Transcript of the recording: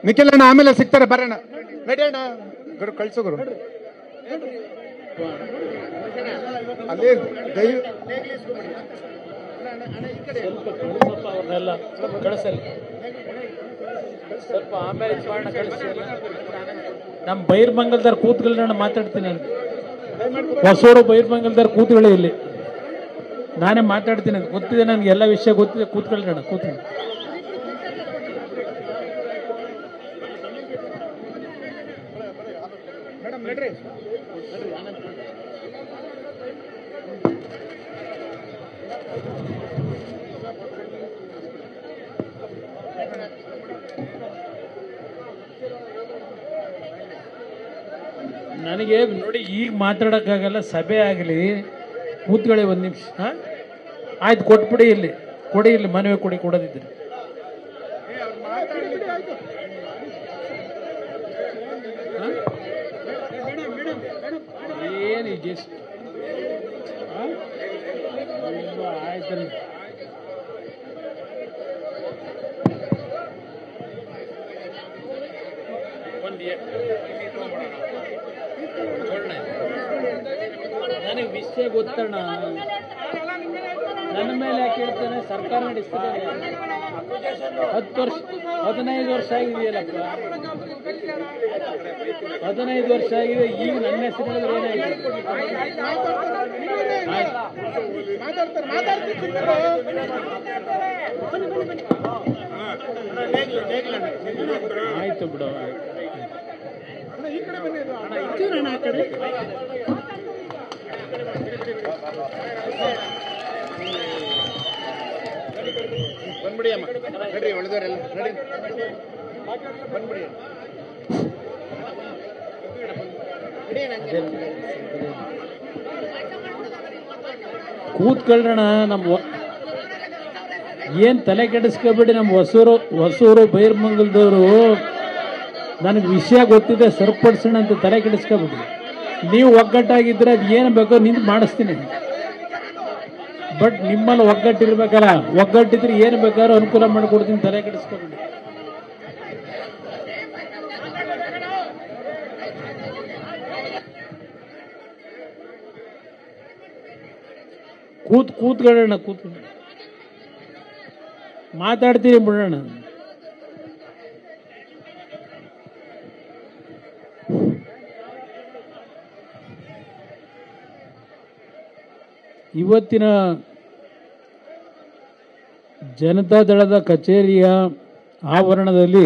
ನಿಖಿಲ್ ಅಣ್ಣ ಆಮೇಲೆ ಸಿಗ್ತಾರೆ ಬರೋಣ ನಡಿಯೋಣ ಗುರು ಕಳ್ಸು ಗುರು ಅಲ್ಲಿ ಅವ್ರನ್ನೆಲ್ಲ ಕಳಿಸಲಿ ಸ್ವಲ್ಪ ಆಮೇಲೆ ಕಳಿಸಿ ನಮ್ಮ ಬೈರ್ಮಂಗಲ್ದಾರ್ ಕೂತ್ಕೊಳ್ಳಿ ನಾನು ಮಾತಾಡ್ತೀನಿ ಹೊಸೂರು ಬೈರ್ಮಂಗಲ್ದಾರ್ ಕೂತ್ಕೊಳ್ಳಿ ಇಲ್ಲಿ ನಾನೇ ಮಾತಾಡ್ತೀನಿ ಗೊತ್ತಿದೆ ನನಗೆ ಎಲ್ಲ ವಿಷಯ ಗೊತ್ತಿದೆ ಕೂತ್ಕೊಳ್ಳಿ ಅಣ್ಣ ಕೂತ್ಕೊಳ್ಳಿ ನನಗೆ ನೋಡಿ ಈಗ ಮಾತಾಡೋಕ್ಕಾಗಲ್ಲ ಸಭೆ ಆಗಲಿ ಕೂತ್ಕೊಳ್ಳಿ ಒಂದು ನಿಮಿಷ ಆಯ್ತು ಕೊಟ್ಬಿಡಿ ಇಲ್ಲಿ ಕೊಡಿ ಇಲ್ಲಿ ಮನವಿ ಕೊಡಿ ಕೊಡೋದಿದ್ರೆ ಏನು ಜಸ್ಟ್ ಆಯ್ತು ನನಗೆ ವಿಷಯ ಗೊತ್ತಣ್ಣ ನನ್ನ ಮೇಲೆ ಯಾಕೆ ಹೇಳ್ತೇನೆ ಸರ್ಕಾರ ನಡೆಸ್ತಿದ್ದಾರೆ 10 ವರ್ಷ 15 ವರ್ಷ ಆಗಿದೆಯಲ್ಲಪ್ಪ 15 ವರ್ಷ ಆಗಿದೆ ಈಗ ನನ್ನ ಹೆಸರು ಏನಾಗಿದೆ ಆಯ್ತು ಬಿಡು ಬಂದ್ಬಿಡಿ ಅಮ್ಮ ನಡ್ರಿ ಉಳಿದವರೆಲ್ಲ ನಡಿ ಬಂದ್ಬಿಡಿ ಕೂತ್ಕೊಳ್ಳೋಣ ನಮ್ಮ ಏನು ತಲೆ ಕೆಡಿಸ್ಕೊಬೇಡಿ ನಮ್ಮ ಹೊಸೂರು ಬೈರ್ಮಂಗಲದವರು ನನಗೆ ವಿಷಯ ಗೊತ್ತಿದೆ ಸರಿಪಡಿಸೋಣ ಅಂತ ತಲೆ ಕೆಡಿಸ್ಕೊಬೇಡಿ ನೀವು ಒಗ್ಗಟ್ಟಾಗಿದ್ದರೆ ಅದು ಏನು ಬೇಕೋ ನಿಂತು ಮಾಡಿಸ್ತೀನಿ ಬಟ್ ನಿಮ್ಮಲ್ಲಿ ಒಗ್ಗಟ್ಟಿರ್ಬೇಕಲ್ಲ ಒಗ್ಗಟ್ಟಿದ್ರೆ ಏನು ಬೇಕಾದ್ರೂ ಅನುಕೂಲ ಮಾಡಿಕೊಡ್ತೀನಿ ತಲೆ ಕೆಡಿಸ್ಕೊಬೇಡಿ ಕೂತ್ಕೊಳ್ಳೋಣ ಮಾತಾಡ್ತೀವಿ ಬಿಡೋಣ ಇವತ್ತಿನ ಜನತಾದಳದ ಕಚೇರಿಯ ಆವರಣದಲ್ಲಿ